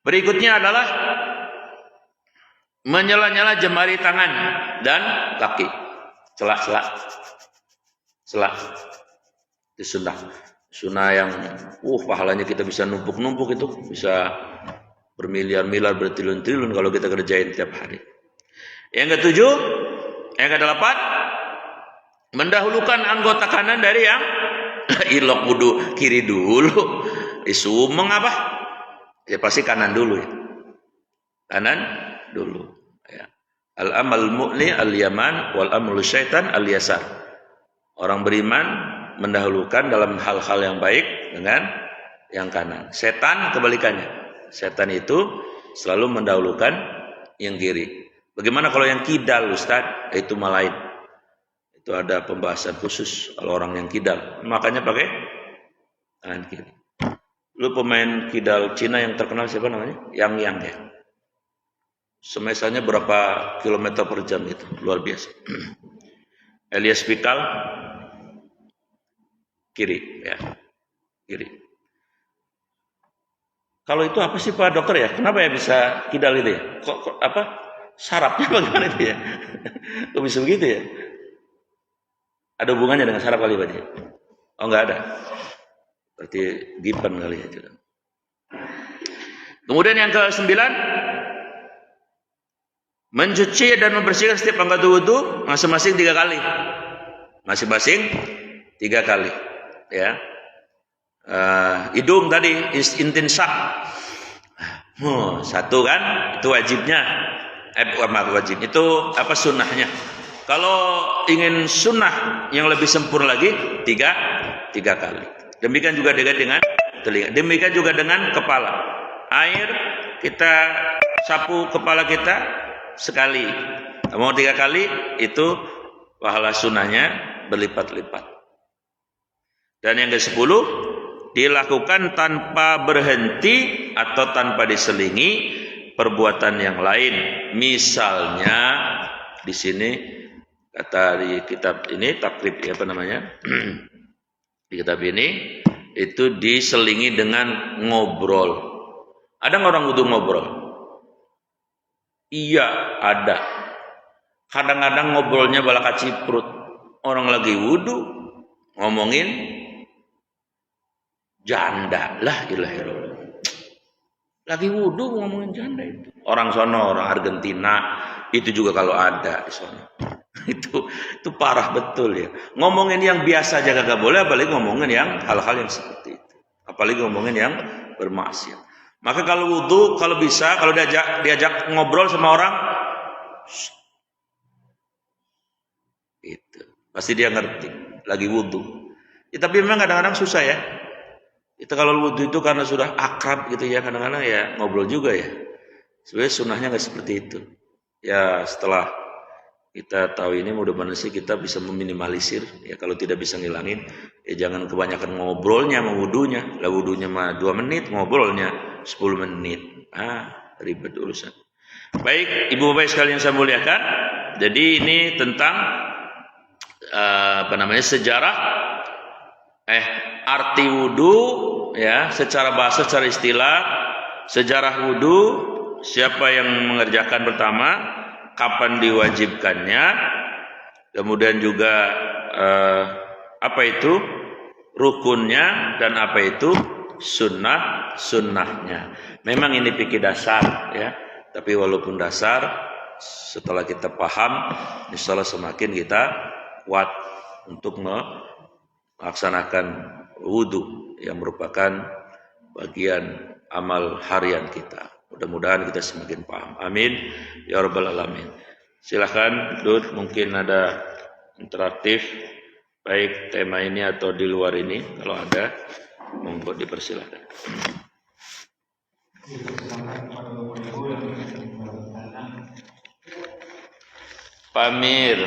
Berikutnya adalah menyela-nyela jemari tangan dan kaki. Sela. Itu sunnah. Sunnah yang pahalanya kita bisa numpuk-numpuk itu, bisa bermiliar-miliar, bertriliun-triliun kalau kita kerjain tiap hari. Yang ketujuh, yang kedelapan, mendahulukan anggota kanan dari yang ilok wudu kiri dulu. Sumeng apa? Ya pasti kanan dulu ya. Kanan dulu. Ya. Al-amal mu'li al-yaman wal amru syaitan al-yasar. Orang beriman mendahulukan dalam hal-hal yang baik dengan yang kanan. Setan kebalikannya. Setan itu selalu mendahulukan yang kiri. Bagaimana kalau yang kidal, Ustaz? Itu malah lain. Itu ada pembahasan khusus kalau orang yang kidal. Makanya pakai tangan kiri. Lu pemain kidal Cina yang terkenal siapa namanya? Yang ya. Semesanya berapa kilometer per jam itu, luar biasa. Elias Pikal kiri ya. Kiri. Kalau itu apa sih Pak Dokter ya? Kenapa ya bisa kidal itu ya? Kok sarafnya bagaimana itu ya? Kok bisa begitu ya? Ada hubungannya dengan saraf kali Pak? Oh enggak ada. Berarti gipen kali ya juga. Kemudian yang ke-9, mencuci dan membersihkan setiap anggota wudu masing-masing 3 kali. Masing-masing 3 kali. Ya. Hidung tadi istinsak. Satu kan, itu wajibnya. Wajib itu sunnahnya. Kalau ingin sunnah yang lebih sempurna lagi 3 kali. Demikian juga dengan telinga. Demikian juga dengan kepala. Air kita sapu kepala kita sekali. Mau 3 kali itu pahala sunnahnya berlipat-lipat. Dan yang ke-10, dilakukan tanpa berhenti atau tanpa diselingi perbuatan yang lain. Misalnya di sini kata di kitab ini takrib di kitab ini itu diselingi dengan ngobrol. Ada nggak orang wudu ngobrol? Iya ada. Kadang-kadang ngobrolnya balaka ciprut. Orang lagi wudu ngomongin janda. Lah ilahi illallah. Lagi wudu ngomongin janda itu. Orang sono, orang Argentina itu juga kalau ada di sono. Itu parah betul ya. Ngomongin yang biasa aja kagak boleh, apalagi ngomongin yang hal-hal yang seperti itu. Apalagi ngomongin yang bermaksiat. Maka kalau wudu, kalau bisa, kalau diajak ngobrol sama orang, itu pasti dia ngerti lagi wudu. Ya, tapi memang kadang-kadang susah ya. Itu kalau wudu itu karena sudah akrab gitu ya, kadang-kadang ya ngobrol juga ya. Sebenarnya sunnahnya nggak seperti itu. Ya setelah kita tahu ini, mudah-mudahan sih kita bisa meminimalisir ya. Kalau tidak bisa ngilangin, ya jangan kebanyakan ngobrolnya sama wudunya. Lah wudunya mah 2 menit, ngobrolnya 10 menit. Ribet urusan. Baik, Ibu Bapak sekalian saya muliakan. Jadi ini tentang sejarah arti wudu ya, secara bahasa, secara istilah, sejarah wudu, siapa yang mengerjakan pertama, kapan diwajibkannya, kemudian juga apa itu rukunnya, dan apa itu sunnahnya. Memang ini fikih dasar ya, tapi walaupun dasar, setelah kita paham, insyaallah semakin kita kuat untuk melaksanakan wudu yang merupakan bagian amal harian kita. Mudah-mudahan kita semakin paham. Amin ya rabbal alamin. Silahkan Dud, mungkin ada interaktif baik tema ini atau di luar ini, kalau ada monggo dipersilakan. Pamir.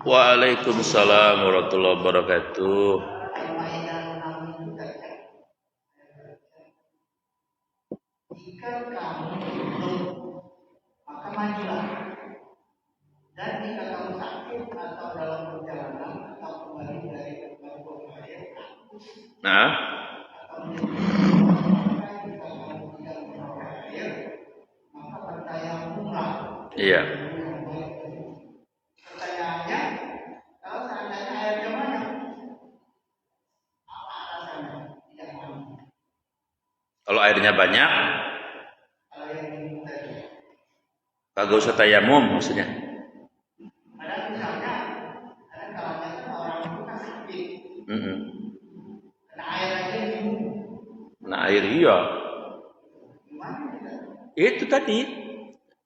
Waalaikumsalam warahmatullahi wabarakatuh. Jika kamu belum, maka majulah. Dan jika kamu sakit atau dalam perjalanan atau kembali dari tempat buang air, Nah, atau jika kamu tidak membawa air, maka bertayamumlah. iya. Pertanyaannya, kalau seandainya airnya banyak, apa alasannya tidak mau? Kalau airnya banyak, Kalau yang minum tadi, kagak usah tayamum maksudnya. ada misalnya, ada kalanya kan orang itu kan sakit, kena air aja minum, Nah, air iya. gimana kita? Itu tadi.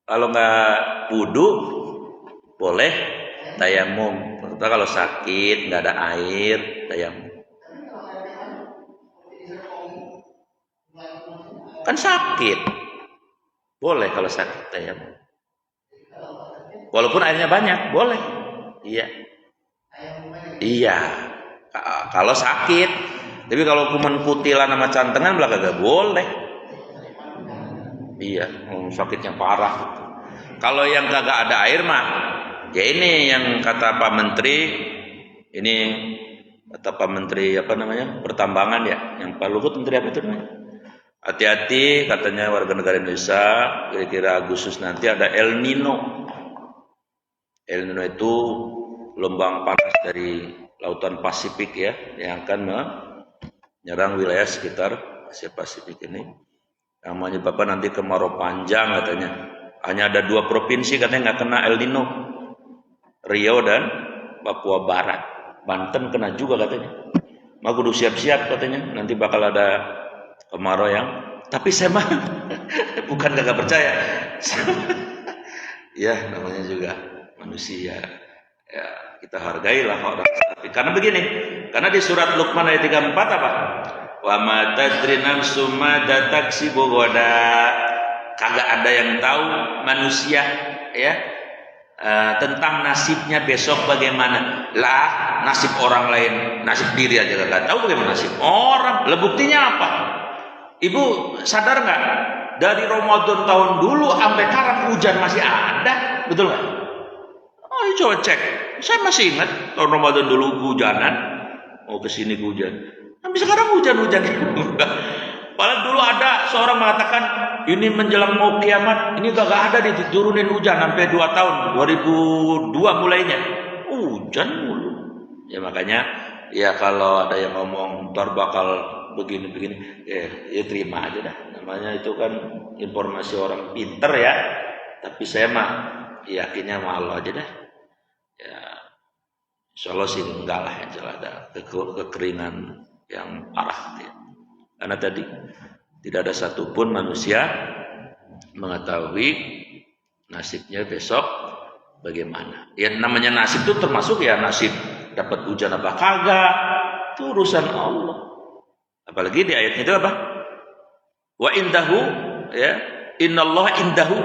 Kalau nggak wudu boleh tayamum. Ternyata kalau sakit nggak ada air, tayamum. Tapi kalau airnya kan seperti di Serpong, Kan sakit. Boleh kalau sakit tayamum. Walaupun airnya banyak, boleh. Iya. Iya. Kalau sakit. Tapi kalau kuman kutilan sama cantengan belah kagak boleh. Iya, sakitnya parah. Kalau yang kagak ada air mah, ya ini yang kata Pak Menteri, ini kata Pak Menteri Pertambangan ya, yang Pak Luhut Menteri apa itu namanya? Hati-hati katanya warga negara Indonesia, kira-kira Agustus nanti ada El Nino. El Nino itu gelombang panas dari lautan Pasifik ya, yang akan menyerang wilayah sekitar Asia Pasifik ini. Yang menyebabkan nanti kemarau panjang katanya. Hanya ada 2 provinsi katanya nggak kena El Nino, Riau dan Papua Barat. Banten kena juga katanya. Maka kudu siap-siap katanya. Nanti bakal ada kemarau yang. Tapi saya mah bukan nggak percaya. Ya namanya juga manusia. Ya kita hargailah orang. Tapi karena begini. Karena di surat Luqman ayat 34 apa? Wa ma tadri nafsum madza taksibu ghadan. Kagak ada yang tahu manusia ya tentang nasibnya besok bagaimana. Lah nasib orang lain, nasib diri aja kagak tahu bagaimana nasib orang. Lah buktinya apa? Ibu sadar nggak? Dari Ramadan tahun dulu sampai sekarang hujan masih ada, betul nggak? Oh, coba cek. Saya masih ingat tahun Ramadan dulu hujanan, mau kesini hujan. Tapi sekarang hujan-hujan. Padahal dulu ada seorang mengatakan ini menjelang mau kiamat, ini gak ada diturunin hujan sampai 2 tahun, 2002 mulainya. Hujan mulu. Ya makanya ya kalau ada yang ngomong ntar bakal begini-begini, ya terima aja dah. Namanya itu kan informasi orang pinter ya. Tapi saya mah yakinnya sama Allah aja dah. Ya insya Allah sih enggak lah, insya Allah ada kekeringan yang parah ya. Karena tadi tidak ada satupun manusia mengetahui nasibnya besok bagaimana. Ya namanya nasib itu termasuk ya nasib dapat hujan apa kagak, itu urusan Allah. Apalagi di ayat itu apa? Wa indahu, ya, innallaha indahu,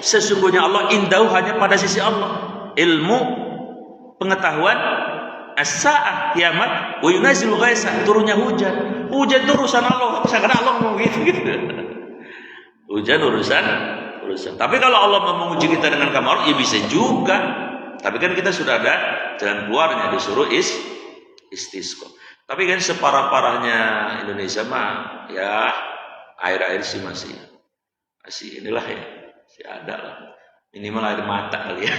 sesungguhnya Allah indahu hanya pada sisi Allah. Ilmu pengetahuan as-sa'ah kiamat wa yunazzilu ghaisa, turunnya hujan. Hujan itu urusan Allah. Sekarang Allah mau gitu. Hujan urusan. Tapi kalau Allah mau menguji kita dengan kamal, ya bisa juga. Tapi kan kita sudah ada jalan keluarnya, disuruh istisqa. Tapi kan separah-parahnya Indonesia mah ya air-air sih masih inilah ya, masih ada lah. Minimal air mata kali ya.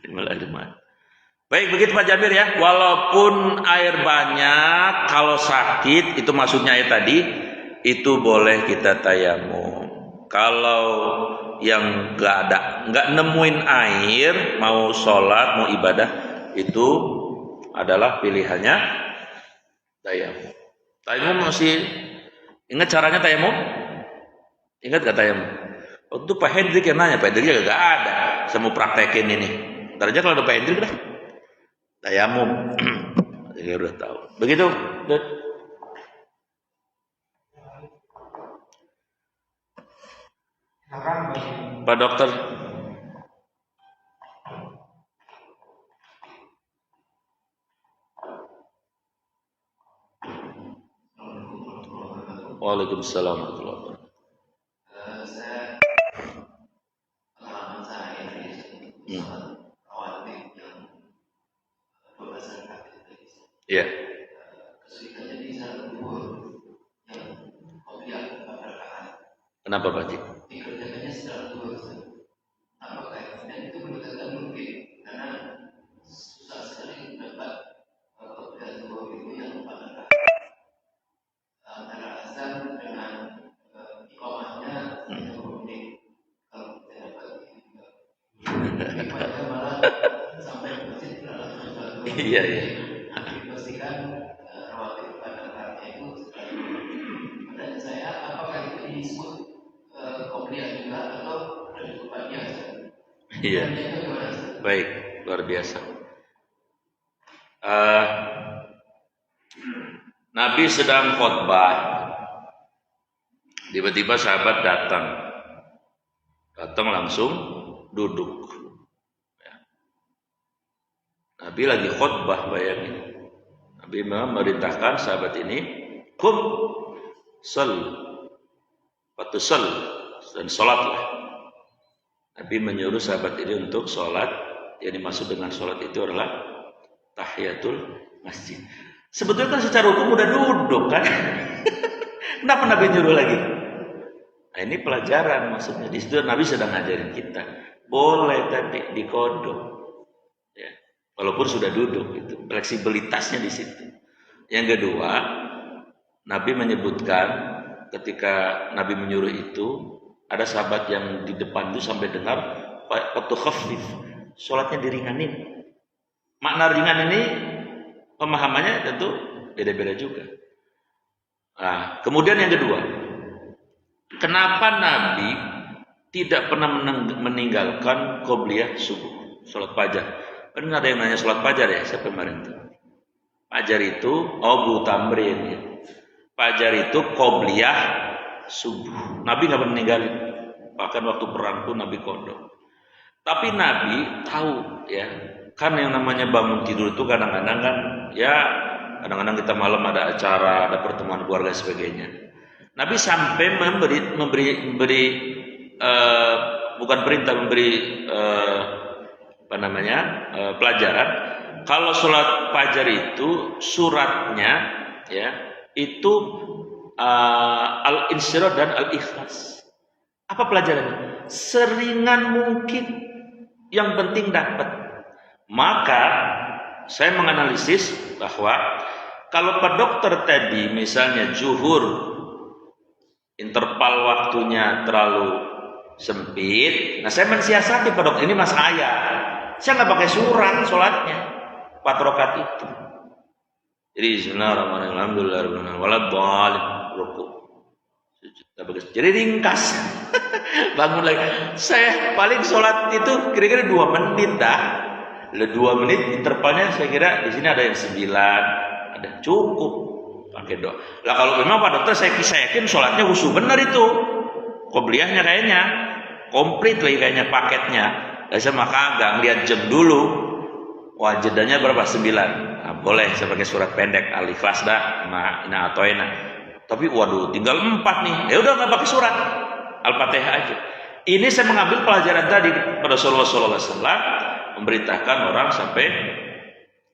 Minimal air mata. Baik, begitu Pak Jabir ya. Walaupun air banyak, kalau sakit itu maksudnya ayat tadi itu boleh kita tayamum. Kalau yang nggak nemuin air, mau sholat, mau ibadah, itu adalah pilihannya tayamum. Tayamum masih ingat caranya tayamum? Ingat gak tayamum? Waktu Pak Hendrik yang nanya, Pak Hendrik gak ada. Saya mau praktekin ini. Ntar aja kalau ada Pak Hendrik dah. Tayamum. Jadi udah tahu. Begitu. Pak Dokter. Waalaikumsalam warahmatullahi wabarakatuh. Saya pengalaman saya di khawatir yang pembahasan kaki. Iya. Kesulitannya di saat duhur yang kopiah keberkahan. Kenapa Pak Cik? Dikerjakannya setelah duhur. Apakah itu berdekatan mungkin karena susah sekali mendapat kopiah duhur itu yang pada antara azan dengan iqamahnya 30 menit. Kalau tidak dapat pada malah sampai masjid langsung sholat. Iya. Dipastikan rawatib pada saatnya itu. Dan saya apakah itu disebut qobliyah juga atau cukup biasa? Iya. Baik, luar biasa. Nabi sedang khutbah. Tiba-tiba sahabat datang langsung duduk. Nabi lagi khutbah, bayangin. Nabi memerintahkan sahabat ini, kum sal, fatusal, dan sholatlah. Nabi menyuruh sahabat ini untuk sholat. Yang dimaksud dengan sholat itu adalah tahiyatul masjid. Sebetulnya kan secara hukum udah duduk kan. Kenapa Nabi nyuruh lagi? Nah ini pelajaran maksudnya. Di situ Nabi sedang ngajarin kita. Boleh tadi dikodok. Ya. Walaupun sudah duduk itu. Fleksibilitasnya di situ. Yang kedua, Nabi menyebutkan ketika Nabi menyuruh itu, ada sahabat yang di depan itu sampai dengar waktu khafif. Sholatnya diringanin. Makna ringan ini pemahamannya tentu beda-beda juga. Nah, kemudian yang kedua, kenapa Nabi tidak pernah meninggalkan qobliyah subuh, sholat fajar? Kan ada yang nanya sholat fajar ya, siapa kemarin itu? Fajar itu Abu Tamrin ya. Fajar itu qobliyah subuh. Nabi nggak pernah meninggalin. Bahkan waktu perang pun Nabi kodok. Tapi Nabi tahu ya, kan yang namanya bangun tidur itu kadang-kadang kan ya, kadang-kadang kita malam ada acara, ada pertemuan keluarga sebagainya. Nabi sampai memberi bukan perintah, memberi pelajaran. Kalau sholat fajar itu suratnya ya, itu al-insyirah dan al-ikhlas. Apa pelajarannya? Seringan mungkin, yang penting dapat. Maka saya menganalisis bahwa kalau Pak Dokter tadi misalnya zuhur interval waktunya terlalu sempit, nah saya mensiasati Pak Dokter, ini mas saya nggak pakai surat sholatnya 4 rakaat itu. Jadi bismillahirrahmanirrahim, alhamdulillahirabbil alamin, ruku. Jadi ringkas. Bangun lagi. Saya paling sholat itu kira-kira 2 menit dah. 2 menit intervalnya saya kira di sini ada yang 9, ada cukup pakai doa. Lah kalau memang Pak Dokter saya yakin sholatnya khusyuk benar itu. Qobliyahnya kayaknya komplit lagi kayaknya paketnya. Saya maka agak ngeliat jam dulu. Wah, jedanya berapa? 9. Nah, boleh saya pakai surat pendek al-ikhlas dah sama ina atoina. Tapi waduh, tinggal 4 nih. Ya udah nggak pakai surat. Al-Fatihah aja. Ini saya mengambil pelajaran tadi pada Rasulullah SAW memberitakan orang sampai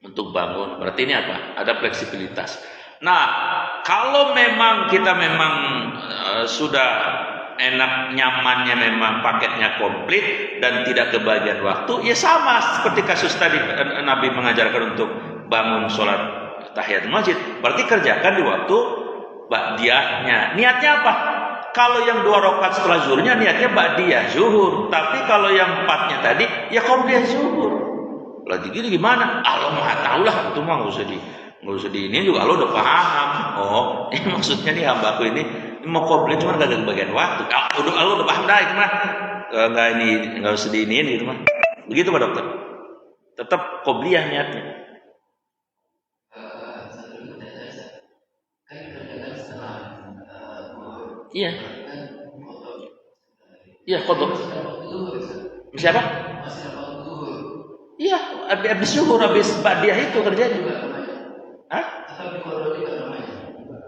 untuk bangun. Berarti ini apa? Ada fleksibilitas. Nah, kalau memang kita sudah enak, nyamannya memang paketnya komplit dan tidak kebagian waktu, ya sama seperti kasus tadi Nabi mengajarkan untuk bangun sholat tahiyatul masjid. Berarti kerjakan di waktu ba'diyahnya. Niatnya apa? Kalau yang 2 rakaat setelah zuhurnya niatnya ba'diyah zuhur. Tapi kalau yang 4-nya tadi ya qobliyah zuhur. Lagi gini gimana? Allah Maha tahu lah, itu mah nggak usah di ini juga Allah udah paham. Oh, ini maksudnya nih hambaku ini mau qobliyah cuma gak ada bagian waktu. Allah udah paham dah itu mah. Nggak usah di ini gitu mah. Begitu Pak Dokter. Tetap qobliyah niatnya. Iya. Iya, kodok. Siapa? Iya, habis zuhur, habis ba'diyah itu kerjanya. Hah?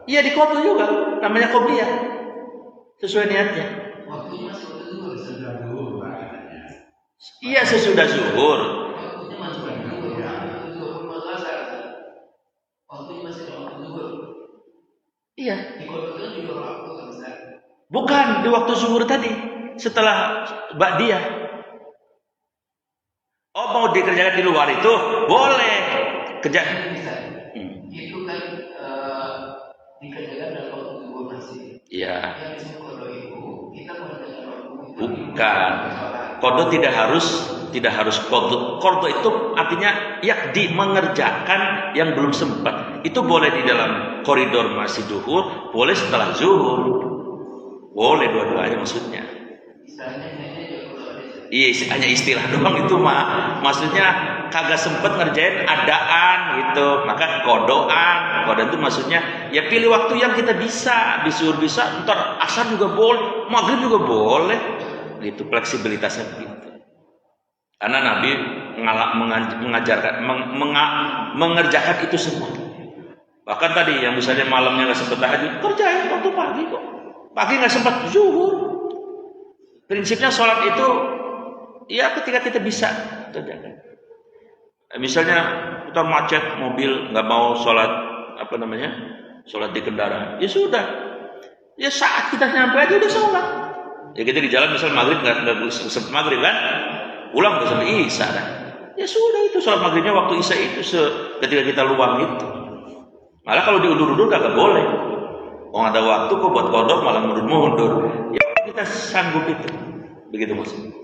Iya, di kodok juga. Namanya qobliyah. Sesuai niatnya. Iya, sesudah zuhur. Iya. Bukan di waktu zuhur tadi, setelah ba'diyah. Oh, mau dikerjakan di luar itu boleh kerja. Itu kan dikerjakan dalam waktu zuhur masih. Iya. Yang disebut kodo itu kita mengerjakan waktu. Bukan. Kodo tidak harus kodo. Kodo itu artinya mengerjakan yang belum sempat. Itu boleh di dalam koridor masih zuhur, boleh setelah zuhur. Boleh dua-duanya maksudnya. Iya, hanya istilah doang itu mah. Maksudnya kagak sempet ngerjain adaan gitu, maka kodoan. Kodoan itu maksudnya ya pilih waktu yang kita bisa. Di zuhur bisa, ntar asar juga boleh, maghrib juga boleh. Itu fleksibilitasnya begitu. Karena Nabi mengerjakan itu semua. Bahkan tadi yang misalnya malamnya nggak sempet tahajud, kerjain waktu pagi kok. Pagi nggak sempat zuhur. Prinsipnya sholat itu ya ketika kita bisa kerjakan. Misalnya kita macet mobil nggak mau sholat sholat di kendaraan, ya sudah. Ya saat kita nyampe aja udah sholat. Ya kita di jalan misal maghrib nggak sempat maghrib kan, pulang udah sampai isya kan. Ya sudah itu sholat maghribnya waktu isya itu ketika kita luang itu. Malah kalau diundur-undur kagak boleh. Oh ada waktu kok buat kodok malah mundur-mundur. Ya kita sanggup itu. Begitu maksudnya.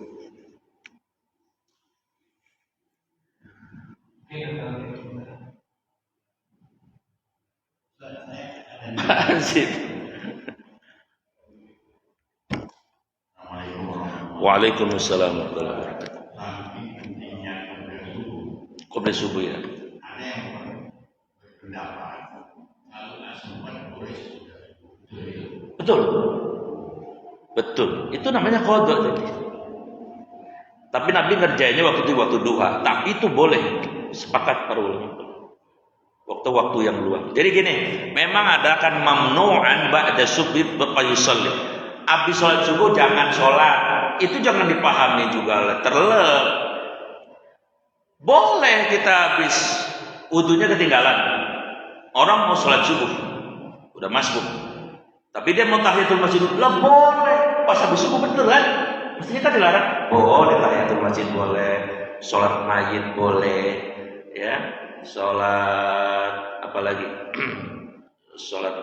Asik. Waalaikumsalam warahmatullahi wabarakatuh. Qobliyah subuh ya. Betul. Itu namanya kodok tadi. Tapi Nabi ngerjainnya waktu duha. Tapi itu boleh. Sepakat para ulama. Waktu-waktu yang luang. Jadi gini, memang ada kan mamnu'an ba'da subhi yusalli. Habis sholat subuh jangan sholat. Itu jangan dipahami juga terlep. Boleh kita habis wudunya ketinggalan. Orang mau sholat subuh, udah masbuk, tapi dia mau tahiyatul masjid, lah boleh. Pas habis subuh betul kan? Mestinya kan dilarang. Boleh tahiyatul masjid boleh, sholat mayit boleh, ya, sholat apalagi, sholat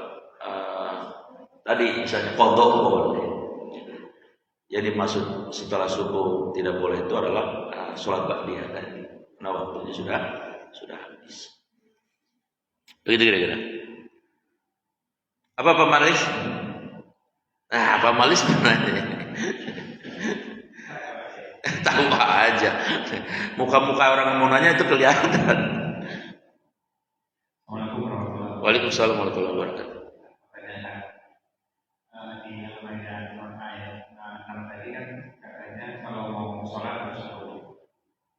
tadi misalnya qadha boleh. Jadi maksud setelah subuh tidak boleh itu adalah sholat ba'diyah tadi. Nah waktunya sudah habis. Begitu kira-kira. Apa Pak Malis? Nah, Pak Malis mana? Tahu aja. Muka-muka orang yang mau nanya itu kelihatan. Waalaikumsalam warahmatullahi wabarakatuh.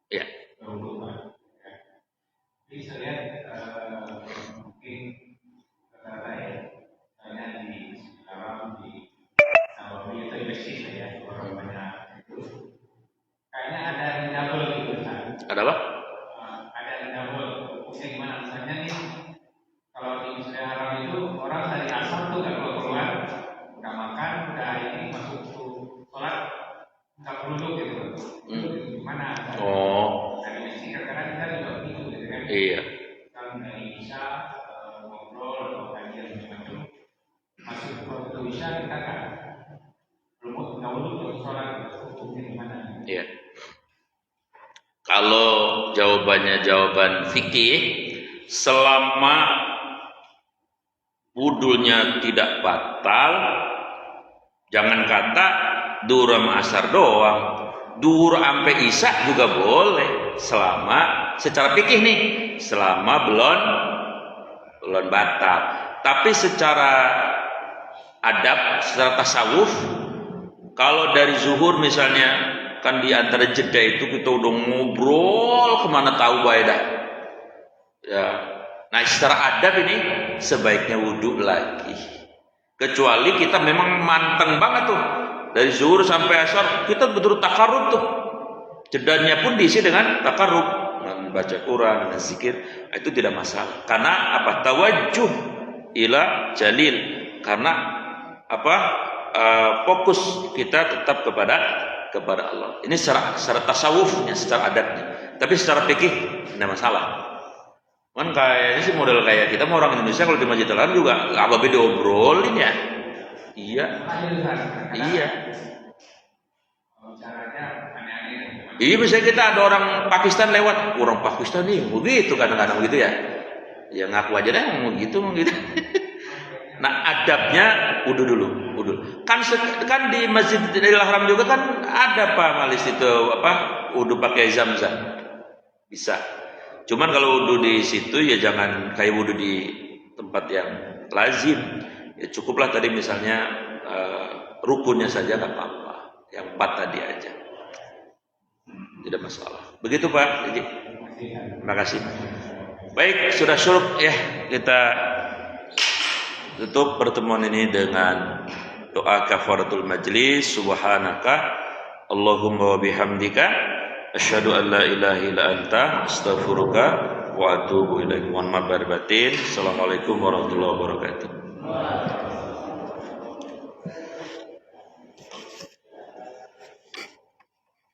Ya. Jadi saya lihat mungkin kata ya, misalnya di dalam di Nawawi itu investasi saya orang banyak itu, kayaknya ada yang double gitu kan? Ada apa? Ada yang double. Maksudnya gimana? Misalnya nih, kalau di Masjidil Haram itu orang dari asar tuh kalau keluar, nggak makan, udah ini masuk tuh sholat, nggak perlu duduk gitu. Gimana? Oh. Karena kita juga begitu gitu kan. Iya. Kalau dari bisa ngobrol atau kajian macam-macam masuk ke waktu bisa kita kan belum nggak untuk sholat hukumnya gimana? Iya. Kalau jawabannya jawaban fikih, selama wudhunya tidak batal, jangan kata duhur sama asar doang, duhur sampai isya juga boleh. Selama secara fikih nih, selama belum batal. Tapi secara adab, secara tasawuf, kalau dari zuhur misalnya, kan di antara jeda itu kita udah ngobrol kemana tahu dah. Ya. Nah secara adab ini sebaiknya wudhu lagi. Kecuali kita memang manteng banget tuh, dari zuhur sampai asar kita betul takarrub tuh. Jedanya pun diisi dengan takarrub, membaca Quran dan zikir, itu tidak masalah. Karena apa? Tawajjuh ila jalil. Karena apa? Fokus kita tetap kepada Allah. Ini secara tasawufnya, secara adabnya. Tapi secara fikih tidak masalah. Kan kayaknya sih model kayak kita mau orang Indonesia kalau di Masjid Al-Haram juga apa beda obrolin ya? Iya. Iya. Iya, misalnya kita ada orang Pakistan lewat, orang Pakistan nih begitu kadang-kadang begitu ya. Ya ngaku aja deh mau gitu. Nah adabnya wudhu dulu. Kan di Masjidil Haram juga kan ada Pak Malis itu apa wudhu pakai zam-zam bisa. Cuman kalau wudhu di situ ya jangan kayak wudhu di tempat yang lazim. Ya cukuplah tadi misalnya rukunnya saja nggak apa-apa. Yang 4 tadi aja. Tidak masalah. Begitu Pak. Jadi, terima kasih. Baik, sudah syuruk ya kita tutup pertemuan ini dengan doa kafaratul majlis. Subhanaka Allahumma wa bihamdika asyhadu an la ilaha illa anta astaghfiruka wa atubu ilaik. Mohon maaf lahir batin. Assalamualaikum warahmatullahi wabarakatuh.